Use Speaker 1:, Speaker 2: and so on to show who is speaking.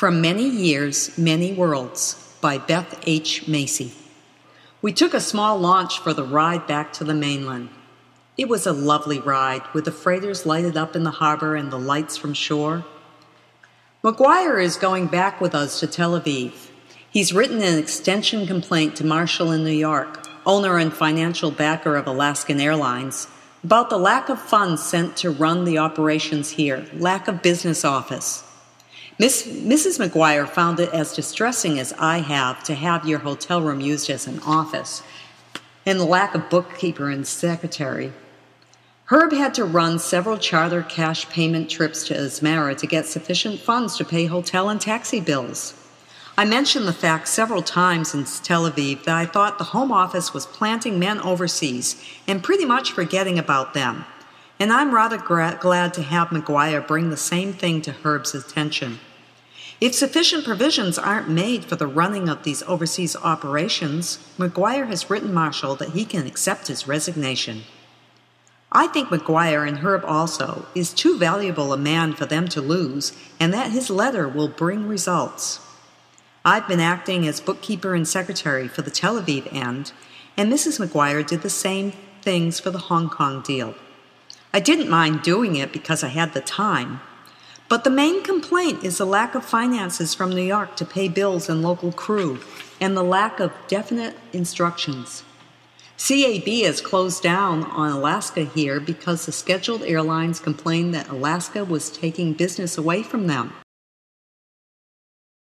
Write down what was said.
Speaker 1: From Many Years, Many Worlds by Beth Macy. We took a small launch for the ride back to the mainland. It was a lovely ride, with the freighters lighted up in the harbor and the lights from shore. McGuire is going back with us to Tel Aviv. He's written an extension complaint to Marshall in New York, owner and financial backer of Alaskan Airlines, about the lack of funds sent to run the operations here, lack of business office. Mrs. McGuire found it as distressing as I have to have your hotel room used as an office, and the lack of bookkeeper and secretary. Herb had to run several charter cash payment trips to Asmara to get sufficient funds to pay hotel and taxi bills. I mentioned the fact several times in Tel Aviv that I thought the Home Office was planting men overseas and pretty much forgetting about them, and I'm rather glad to have McGuire bring the same thing to Herb's attention. If sufficient provisions aren't made for the running of these overseas operations, McGuire has written Marshall that he can accept his resignation. I think McGuire, and Herb also, is too valuable a man for them to lose, and that his letter will bring results. I've been acting as bookkeeper and secretary for the Tel Aviv end, and Mrs. McGuire did the same things for the Hong Kong deal. I didn't mind doing it because I had the time, but the main complaint is the lack of finances from New York to pay bills and local crew, and the lack of definite instructions. CAB has closed down on Alaska here because the scheduled airlines complained that Alaska was taking business away from them.